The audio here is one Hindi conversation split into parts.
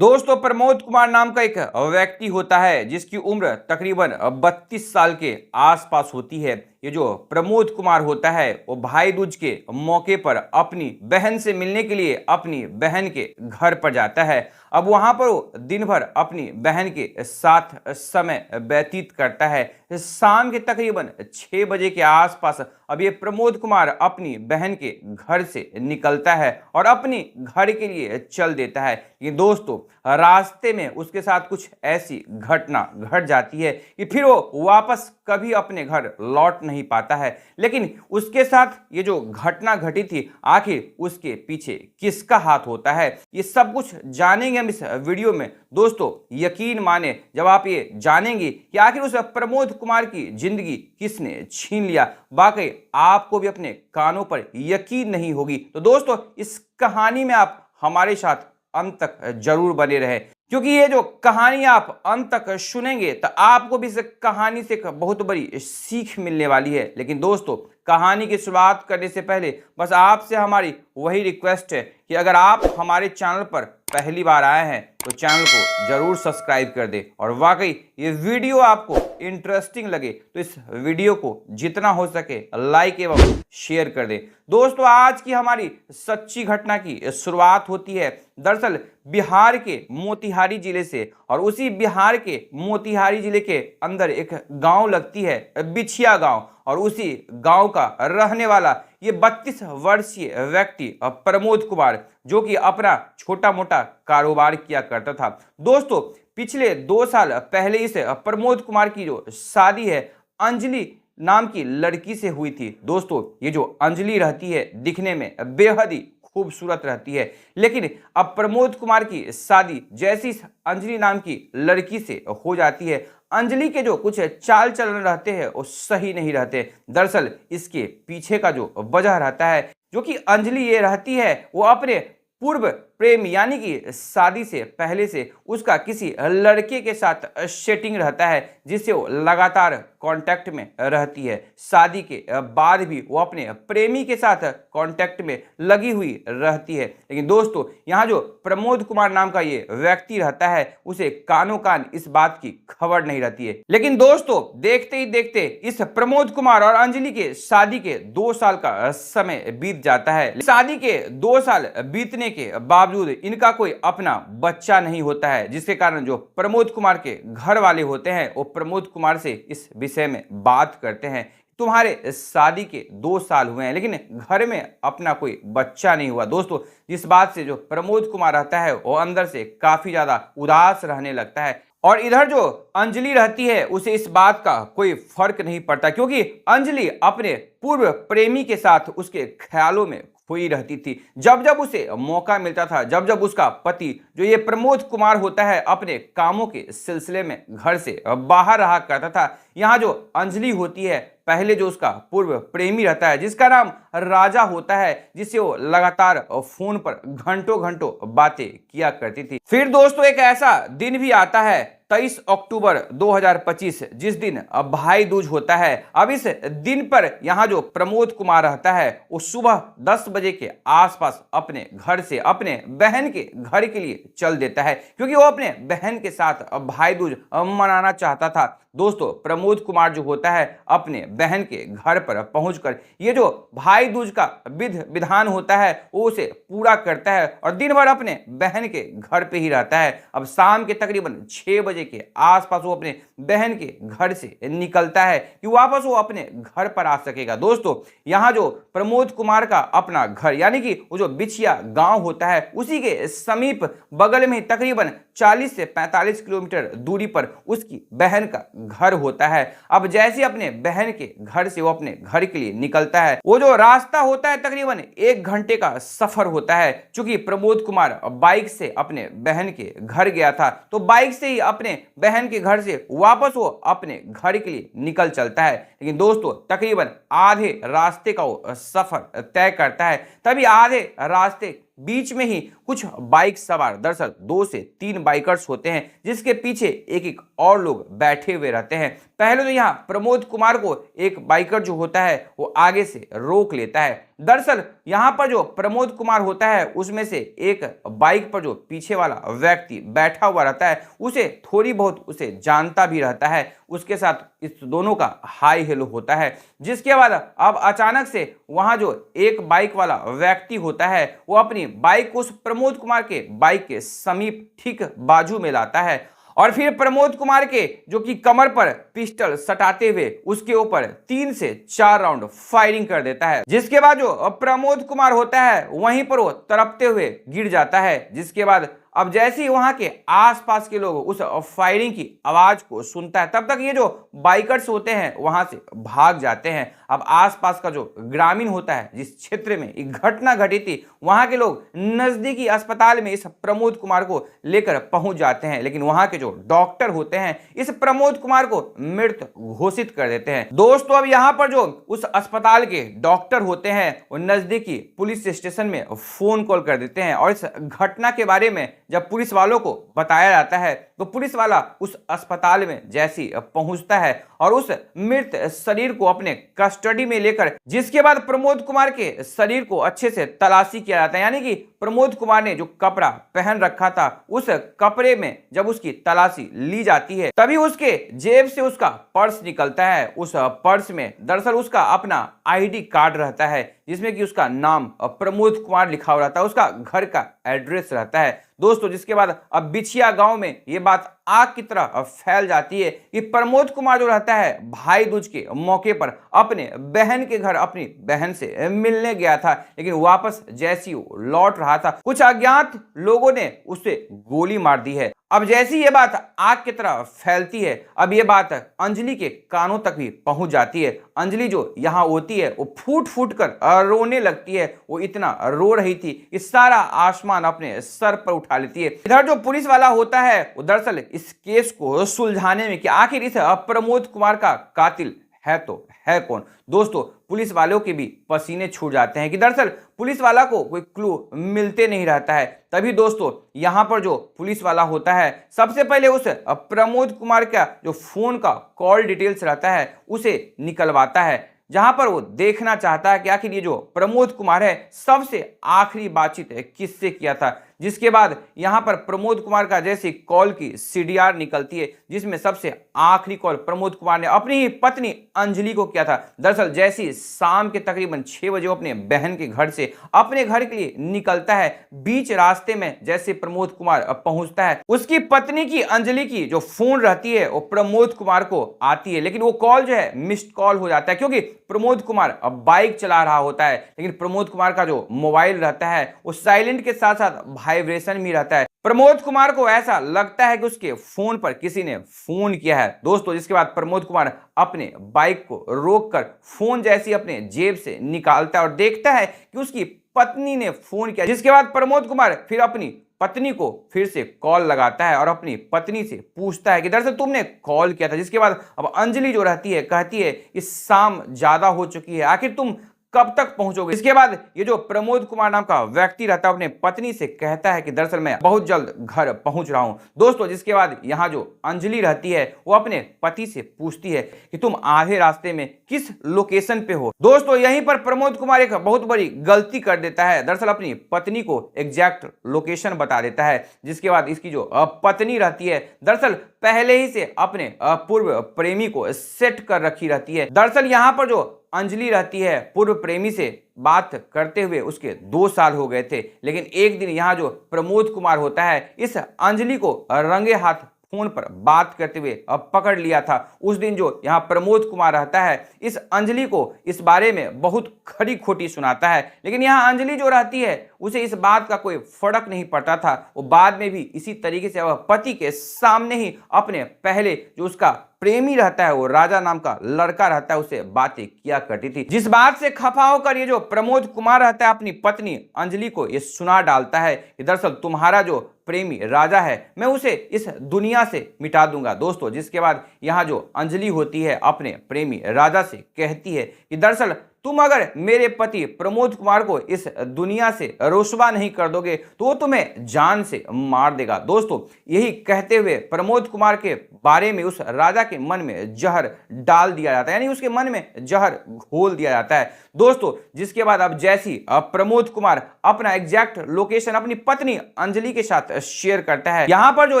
दोस्तों, प्रमोद कुमार नाम का एक व्यक्ति होता है जिसकी उम्र तकरीबन 32 साल के आसपास होती है। ये जो प्रमोद कुमार होता है वो भाई दूज के मौके पर अपनी बहन से मिलने के लिए अपनी बहन के घर पर जाता है। अब वहां पर वो दिन भर अपनी बहन के साथ समय व्यतीत करता है। शाम के तकरीबन 6 बजे के आसपास अब ये प्रमोद कुमार अपनी बहन के घर से निकलता है और अपनी घर के लिए चल देता है। ये दोस्तों, रास्ते में उसके साथ कुछ ऐसी घटना घट जाती है कि फिर वो वापस कभी अपने घर लौट नहीं पाता है। लेकिन उसके साथ ये जो घटना घटी थी, आखिर उसके पीछे किसका हाथ होता है, ये सब कुछ जानेंगे हम इस वीडियो में। दोस्तों, यकीन माने जब आप ये जानेंगे कि आखिर उस प्रमोद कुमार की जिंदगी किसने छीन लिया, वाकई आपको भी अपने कानों पर यकीन नहीं होगी। तो दोस्तों, इस कहानी में आप हमारे साथ अंत तक जरूर बने रहे, क्योंकि ये जो कहानी आप अंत तक सुनेंगे तो आपको भी इस कहानी से एक बहुत बड़ी सीख मिलने वाली है। लेकिन दोस्तों, कहानी की शुरुआत करने से पहले बस आपसे हमारी वही रिक्वेस्ट है कि अगर आप हमारे चैनल पर पहली बार आए हैं तो चैनल को जरूर सब्सक्राइब कर दें, और वाकई ये वीडियो आपको इंटरेस्टिंग लगे तो इस वीडियो को जितना हो सके लाइक एवं शेयर कर दें। दोस्तों, आज की हमारी सच्ची घटना की शुरुआत होती है दरअसल बिहार के मोतिहारी जिले से, और उसी बिहार के मोतिहारी जिले के अंदर एक गांव लगती है बिछिया गांव, और उसी गांव का रहने वाला ये 32 वर्षीय व्यक्ति प्रमोद कुमार, जो कि अपना छोटा मोटा कारोबार किया करता था। दोस्तों, पिछले 2 साल पहले इस प्रमोद कुमार की जो शादी है अंजलि नाम की लड़की से हुई थी। दोस्तों, ये जो अंजलि रहती है दिखने में बेहद ही खूबसूरत रहती है, लेकिन अब प्रमोद कुमार की शादी जैसी इस अंजलि नाम की लड़की से हो जाती है, अंजलि के जो कुछ चाल चलन रहते हैं वो सही नहीं रहते। दरअसल इसके पीछे का जो वजह रहता है, जो कि अंजलि ये रहती है, वो अपने पूर्व प्रेम यानी कि शादी से पहले से उसका किसी लड़के के साथ सेटिंग रहता है, जिससे वो लगातार कांटेक्ट में रहती है। शादी के बाद भी वो अपने प्रेमी के साथ कांटेक्ट में लगी हुई रहती है। लेकिन दोस्तों, यहाँ जो प्रमोद कुमार नाम का ये व्यक्ति रहता है उसे कानों कान इस बात की खबर नहीं रहती है। लेकिन दोस्तों, देखते ही देखते इस प्रमोद कुमार और अंजलि के शादी के 2 साल का समय बीत जाता है। शादी के 2 साल बीतने के बावजूद इनका कोई अपना बच्चा नहीं होता है, जिसके कारण जो प्रमोद कुमार के घर वाले होते हैं वो प्रमोद कुमार से इस विषय में बात करते हैं। तुम्हारे शादी के 2 साल हुए हैं लेकिन घर में अपना कोई बच्चा नहीं हुआ। दोस्तों, इस बात से जो प्रमोद कुमार रहता है वो अंदर से काफी ज्यादा उदास रहने लगता है, और इधर जो अंजलि रहती है उसे इस बात का कोई फर्क नहीं पड़ता, क्योंकि अंजलि अपने पूर्व प्रेमी के साथ उसके ख्यालों में हुई रहती थी। जब जब उसे मौका मिलता था, जब जब उसका पति जो ये प्रमोद कुमार होता है अपने कामों के सिलसिले में घर से बाहर रहा करता था, यहाँ जो अंजलि होती है, पहले जो उसका पूर्व प्रेमी रहता है जिसका नाम राजा होता है, जिससे वो लगातार फोन पर घंटों घंटों बातें किया करती थी। फिर दोस्तों, एक ऐसा दिन भी आता है 23 अक्टूबर 2025, जिस दिन भाई दूज होता है। अब इस दिन पर यहाँ जो प्रमोद कुमार रहता है वो सुबह 10 बजे के आसपास अपने घर से अपने बहन के घर के लिए चल देता है, क्योंकि वो अपने बहन के साथ भाई दूज मनाना चाहता था। दोस्तों, प्रमोद कुमार जो होता है अपने बहन के घर पर पहुंचकर ये जो भाई दूज का विधान होता है वो उसे पूरा करता है और दिन भर अपने बहन के घर पे ही रहता है। अब शाम के तकरीबन 6 बजे के आसपास वो अपने बहन के घर से निकलता है कि वापस वो अपने घर पर आ सकेगा। दोस्तों, यहाँ जो प्रमोद कुमार का अपना घर यानी कि वो जो बिछिया गांव होता है उसी के समीप बगल में तकरीबन 40 से 45 किलोमीटर दूरी पर उसकी बहन का घर होता है। अब जैसे अपने बहन के घर से वो अपने घर के लिए निकलता है, वो जो रास्ता होता है तकरीबन 1 घंटे का सफर होता है। चूंकि प्रमोद कुमार बाइक से अपने बहन के घर गया था, तो बाइक से ही अपने बहन के घर से वापस वो अपने घर के लिए निकल चलता है। लेकिन दोस्तों, तकरीबन आधे रास्ते का वो सफर तय करता है, तभी आधे रास्ते बीच में ही कुछ बाइक सवार, दरअसल 2 से 3 बाइकर्स होते हैं, जिसके पीछे एक एक और लोग बैठे हुए रहते हैं। पहले तो यहाँ प्रमोद कुमार को एक बाइकर जो होता है वो आगे से रोक लेता है, दरअसल यहाँ पर जो प्रमोद कुमार होता है उसमें से एक बाइक पर जो पीछे वाला व्यक्ति बैठा हुआ रहता है उसे थोड़ी बहुत उसे जानता भी रहता है, उसके साथ इस दोनों का हाई हेलो होता है। जिसके बाद अब अचानक से वहां जो एक बाइक वाला व्यक्ति होता है वो अपनी बाइक को उस प्रमोद कुमार के बाइक के समीप ठीक बाजू में लाता है और फिर प्रमोद कुमार के जो कि कमर पर पिस्टल सटाते हुए उसके ऊपर 3 से 4 राउंड फायरिंग कर देता है। जिसके बाद जो प्रमोद कुमार होता है वहीं पर वो तड़पते हुए गिर जाता है। जिसके बाद अब जैसे ही वहां के आसपास के लोग उस फायरिंग की आवाज को सुनता है तब तक ये जो बाइकर्स होते हैं वहां से भाग जाते हैं। अब आसपास का जो ग्रामीण होता है जिस क्षेत्र में एक घटना घटी थी वहां के लोग नजदीकी अस्पताल में इस प्रमोद कुमार को लेकर पहुंच जाते हैं, लेकिन वहां के जो डॉक्टर होते हैं इस प्रमोद कुमार को मृत घोषित कर देते हैं। दोस्तों अब यहाँ पर जो उस अस्पताल के डॉक्टर होते हैं वो नजदीकी पुलिस स्टेशन में फोन कॉल कर देते हैं और इस घटना के बारे में जब पुलिस वालों को बताया जाता है तो पुलिस वाला उस अस्पताल में जैसे पहुंचता है और उस मृत शरीर को अपने कस्टडी में लेकर जिसके बाद प्रमोद कुमार के शरीर को अच्छे से तलाशी किया जाता है, यानी कि प्रमोद कुमार ने जो कपड़ा पहन रखा था उस कपड़े में जब उसकी तलाशी ली जाती है तभी उसके जेब से उसका पर्स निकलता है। उस पर्स में दरअसल उसका अपना आईडी कार्ड रहता है जिसमें कि उसका नाम प्रमोद कुमार लिखा हुआ रहता है, उसका घर का एड्रेस रहता है। दोस्तों जिसके बाद अब बिछिया गांव में ये बात आग की तरह फैल जाती है कि प्रमोद कुमार जो रहता है भाई दूज के मौके पर अपने बहन के घर अपनी बहन से मिलने गया था, लेकिन वापस जैसी वो लौट रहा था कुछ अज्ञात लोगों ने उसे गोली मार दी है। अब जैसी ये बात आग की तरह फैलती है अब ये बात अंजलि के कानों तक भी पहुंच जाती है। अंजलि जो यहाँ होती है वो फूट फूट कर रोने लगती है, वो इतना रो रही थी कि सारा आसमान अपने सर पर उठा लेती है। इधर जो पुलिस वाला होता है वो दरअसल इस केस को सुलझाने में कि आखिर इस प्रमोद कुमार का कातिल है तो है कौन, दोस्तों पुलिस वालों के भी पसीने छूट जाते हैं कि दरअसल पुलिस वाला को कोई क्लू मिलते नहीं रहता है। तभी दोस्तों यहाँ पर जो पुलिस वाला होता है सबसे पहले उस प्रमोद कुमार का जो फोन का कॉल डिटेल्स रहता है उसे निकलवाता है, जहां पर वो देखना चाहता है कि आखिर ये जो प्रमोद कुमार है सबसे आखिरी बातचीत किससे किया था। जिसके बाद यहां पर प्रमोद कुमार का जैसे कॉल की सीडीआर निकलती है जिसमें सबसे आखिरी कॉल प्रमोद कुमार ने अपनी ही पत्नी अंजलि को किया था। दरअसल जैसी शाम के तकरीबन 6 बजे वो अपने बहन के घर से अपने घर के लिए निकलता है, बीच रास्ते में जैसे प्रमोद कुमार पहुंचता है उसकी पत्नी की अंजलि की जो फोन रहती है वो प्रमोद कुमार को आती है, लेकिन वो कॉल जो है मिस्ड कॉल हो जाता है क्योंकि प्रमोद कुमार अब बाइक चला रहा होता है, लेकिन प्रमोद कुमार का जो मोबाइल रहता है वो साइलेंट के साथ साथ वाइब्रेशन भी रहता है। प्रमोद कुमार को ऐसा लगता है कि उसके फोन पर किसी ने फोन किया है। दोस्तों जिसके बाद प्रमोद कुमार अपने बाइक को रोककर फोन जैसी अपने जेब से निकालता है और देखता है कि उसकी पत्नी ने फोन किया। जिसके बाद प्रमोद कुमार फिर अपनी पत्नी को फिर से कॉल लगाता है और अपनी पत्नी से पूछता है कि दरअसल तुमने कॉल किया था। जिसके बाद अब अंजलि जो रहती है कहती है कि शाम ज्यादा हो चुकी है, आखिर तुम कब तक पहुंचोगे। इसके बाद ये जो प्रमोद कुमार नाम का व्यक्ति रहता है अपने पत्नी से कहता है कि दरअसल मैं बहुत जल्द घर पहुंच रहा हूं। दोस्तों जिसके बाद यहाँ जो अंजलि रहती है वो अपने पति से पूछती है कि तुम आधे रास्ते में किस लोकेशन पे हो। दोस्तों यहीं पर प्रमोद कुमार एक बहुत बड़ी गलती कर देता है, दरअसल अपनी पत्नी को एग्जैक्ट लोकेशन बता देता है। जिसके बाद इसकी जो पत्नी रहती है दरअसल पहले ही से अपने पूर्व प्रेमी को सेट कर रखी रहती है। दरअसल यहाँ पर जो अंजलि रहती है पूर्व प्रेमी से बात करते हुए उसके 2 साल हो गए थे, लेकिन एक दिन यहाँ जो प्रमोद कुमार होता है इस अंजलि को रंगे हाथ फोन पर बात करते हुए पकड़ लिया था। उस दिन जो यहाँ प्रमोद कुमार रहता है इस अंजलि को इस बारे में बहुत खरी खोटी सुनाता है, लेकिन यहाँ अंजलि जो रहती है उसे इस बात का कोई फर्क नहीं पड़ता था। वो बाद में भी इसी तरीके से वह पति के सामने ही अपने पहले जो उसका प्रेमी रहता है वो राजा नाम का लड़का रहता है उसे बातें किया करती थी। जिस बात से खफा होकर ये जो प्रमोद कुमार रहता है अपनी पत्नी अंजलि को ये सुना डालता है कि दरअसल तुम्हारा जो प्रेमी राजा है मैं उसे इस दुनिया से मिटा दूंगा। दोस्तों जिसके बाद यहाँ जो अंजलि होती है अपने प्रेमी राजा से कहती है कि दरअसल तुम अगर मेरे पति प्रमोद कुमार को इस दुनिया से रुसवा नहीं कर दोगे तो वो तुम्हें जान से मार देगा। दोस्तों, यही कहते हुए प्रमोद कुमार के बारे में उस राजा के मन में जहर डाल दिया जाता है, यानी उसके मन में जहर घोल दिया जाता है। दोस्तों, जिसके बाद अब जैसी प्रमोद कुमार अपना एग्जैक्ट लोकेशन अपनी पत्नी अंजलि के साथ शेयर करता है। यहां पर जो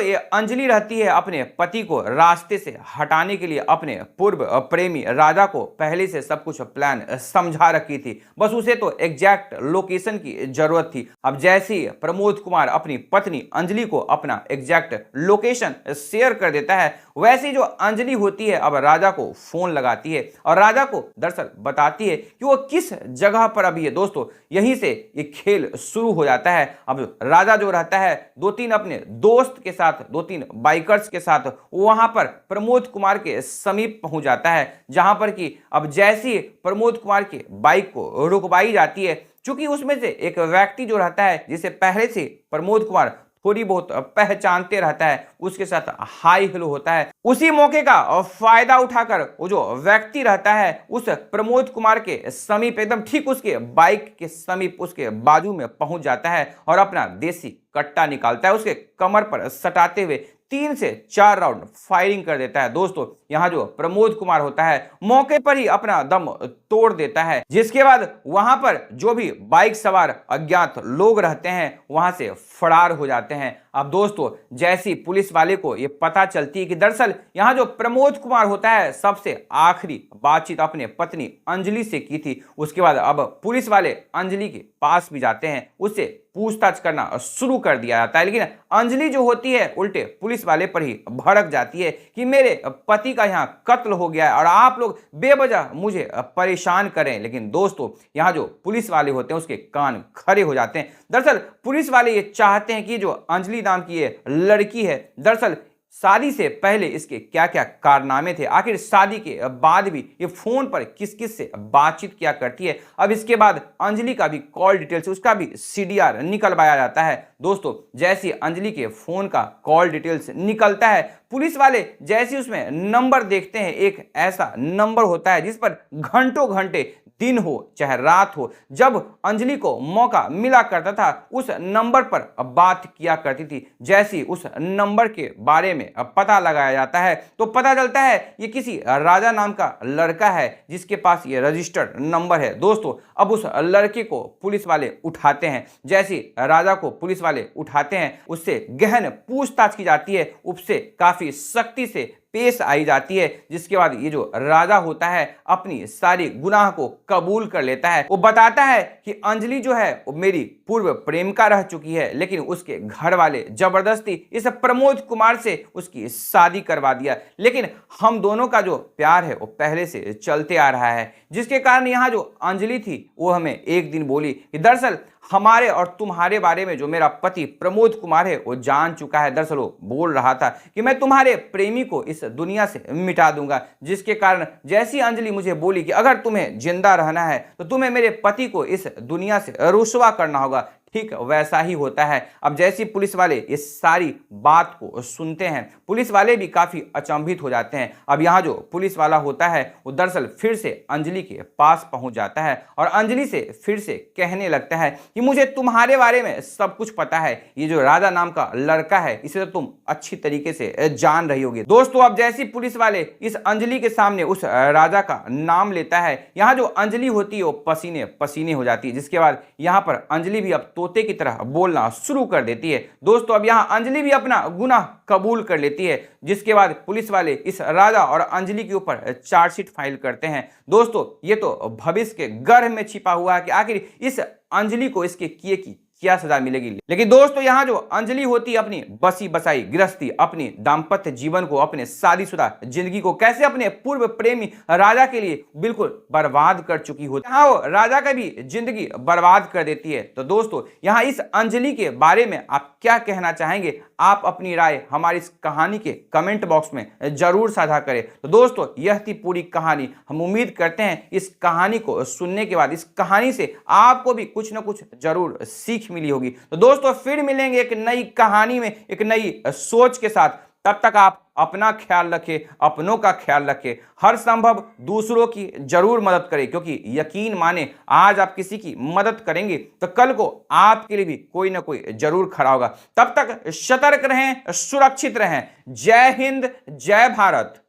ये अंजलि रहती है, अपने पति को रास्ते से हटाने के लिए अपने पूर्व प्रेमी राजा को पहले से सब कुछ प्लान समझा रखी थी, बस उसे तो एग्जैक्ट लोकेशन की जरूरत थी। अब जैसे ही प्रमोद कुमार अपनी पत्नी अंजलि को अपना एग्जैक्ट लोकेशन शेयर कर देता है, वैसे जो अंजलि होती है अब राजा को फोन लगाती है और राजा को दरअसल बताती है कि वो किस जगह पर अभी है। दोस्तों, यहीं से ये खेल शुरू हो जाता है। अब राजा जो रहता है 2-3 अपने दोस्त के साथ, 2-3 बाइकर्स के साथ वहां पर प्रमोद कुमार के समीप पहुंच जाता है, जहां पर कि अब जैसी प्रमोद कुमार के बाइक को रुकवाई जाती है, चूंकि उसमें से एक व्यक्ति जो रहता है जिसे पहले से प्रमोद कुमार थोड़ी बहुत पहचानते रहता है, उसके साथ हाई हेलो होता है। उसी मौके का फायदा उठाकर वो जो व्यक्ति रहता है उस प्रमोद कुमार के समीप, एकदम ठीक उसके बाइक के समीप, उसके बाजू में पहुंच जाता है और अपना देसी कट्टा निकालता है, उसके कमर पर सटाते हुए 3 से 4 राउंड फायरिंग कर देता है। दोस्तों, यहां जो प्रमोद कुमार होता है मौके पर ही अपना दम तोड़ देता है, जिसके बाद वहां पर जो भी बाइक सवार अज्ञात लोग रहते हैं वहां से फरार हो जाते हैं। अब दोस्तों, जैसी पुलिस वाले को यह पता चलती है कि दरअसल यहां जो प्रमोद कुमार होता है सबसे आखिरी बातचीत अपने पत्नी अंजलि से की थी, उसके बाद अब पुलिस वाले अंजलि के पास भी जाते हैं, उससे पूछताछ करना शुरू कर दिया जाता है। लेकिन अंजलि जो होती है उल्टे पुलिस वाले पर ही भड़क जाती है कि मेरे पति का यहाँ कत्ल हो गया है और आप लोग बेवजह मुझे परेशान करें। लेकिन दोस्तों, यहाँ जो पुलिस वाले होते हैं उसके कान खड़े हो जाते हैं। दरअसल पुलिस वाले ये चाहते हैं कि जो अंजलि नाम की ये लड़की है, दरअसल शादी से पहले इसके क्या क्या कारनामे थे, आखिर शादी के बाद भी ये फोन पर किस किस से बातचीत किया करती है। अब इसके बाद अंजलि का भी कॉल डिटेल्स, उसका भी सीडीआर निकलवाया जाता है। दोस्तों, जैसे अंजलि के फोन का कॉल डिटेल्स निकलता है, पुलिस वाले जैसे उसमें नंबर देखते हैं, एक ऐसा नंबर होता है जिस पर घंटों घंटे, दिन हो चाहे रात हो, जब अंजलि को मौका मिला करता था उस नंबर पर बात किया करती थी। जैसे उस नंबर के बारे में पता लगाया जाता है तो पता चलता है ये किसी राजा नाम का लड़का है जिसके पास ये रजिस्टर्ड नंबर है। दोस्तों, अब उस लड़के को पुलिस वाले उठाते हैं। जैसे राजा को पुलिस वाले उठाते हैं, उससे गहन पूछताछ की जाती है, उससे काफी सख्ती से पेश आई जाती है, जिसके बाद ये जो राजा होता है अपनी सारी गुनाह को कबूल कर लेता है। वो बताता है कि अंजलि जो है वो मेरी पूर्व प्रेमिका रह चुकी है, लेकिन उसके घर वाले जबरदस्ती इस प्रमोद कुमार से उसकी शादी करवा दिया, लेकिन हम दोनों का जो प्यार है वो पहले से चलते आ रहा है, जिसके कारण यहाँ जो अंजलि थी वो हमें एक दिन बोली कि दरअसल हमारे और तुम्हारे बारे में जो मेरा पति प्रमोद कुमार है वो जान चुका है। दरअसल वो बोल रहा था कि मैं तुम्हारे प्रेमी को इस दुनिया से मिटा दूंगा, जिसके कारण जैसी अंजलि मुझे बोली कि अगर तुम्हें जिंदा रहना है तो तुम्हें मेरे पति को इस दुनिया से रुसवा करना होगा, ठीक वैसा ही होता है। अब जैसी पुलिस वाले इस सारी बात को सुनते हैं, पुलिस वाले भी काफी अचंभित हो जाते हैं। अब यहाँ जो पुलिस वाला होता है वो दरअसल फिर से अंजलि के पास पहुंच जाता है और अंजलि से फिर से कहने लगता है कि मुझे तुम्हारे बारे में सब कुछ पता है, ये जो राजा नाम का लड़का है इसे तो तुम अच्छी तरीके से जान रही होगी। दोस्तों, अब जैसी पुलिस वाले इस अंजलि के सामने उस राजा का नाम लेता है, यहाँ जो अंजलि होती है वो पसीने पसीने हो जाती है, जिसके बाद यहाँ पर अंजलि भी अब तोते की तरह बोलना शुरू कर देती है। दोस्तों, अब यहां अंजलि भी अपना गुनाह कबूल कर लेती है, जिसके बाद पुलिस वाले इस राजा और अंजलि के ऊपर चार्जशीट फाइल करते हैं। दोस्तों, ये तो भविष्य के गर्भ में छिपा हुआ है कि आखिर इस अंजलि को इसके किए की क्या सजा मिलेगी। लेकिन दोस्तों, यहाँ जो अंजलि होती है अपनी बसी बसाई गृहस्थी, अपनी दाम्पत्य जीवन को, अपने शादीशुदा जिंदगी को कैसे अपने पूर्व प्रेमी राजा के लिए बिल्कुल बर्बाद कर चुकी होती है, यहाँ वो राजा का भी जिंदगी बर्बाद कर देती है। तो दोस्तों, यहाँ इस अंजलि के बारे में आप क्या कहना चाहेंगे? आप अपनी राय हमारी इस कहानी के कमेंट बॉक्स में जरूर साझा करें। तो दोस्तों, यह थी पूरी कहानी। हम उम्मीद करते हैं इस कहानी को सुनने के बाद, इस कहानी से आपको भी कुछ ना कुछ जरूर सीख मिली होगी। तो दोस्तों, फिर मिलेंगे एक नई कहानी में, एक नई सोच के साथ। तब तक आप अपना ख्याल रखें, अपनों का ख्याल रखें, हर संभव दूसरों की जरूर मदद करें, क्योंकि यकीन माने आज आप किसी की मदद करेंगे तो कल को आपके लिए भी कोई ना कोई जरूर खड़ा होगा। तब तक सतर्क रहें, सुरक्षित रहें। जय हिंद, जय भारत।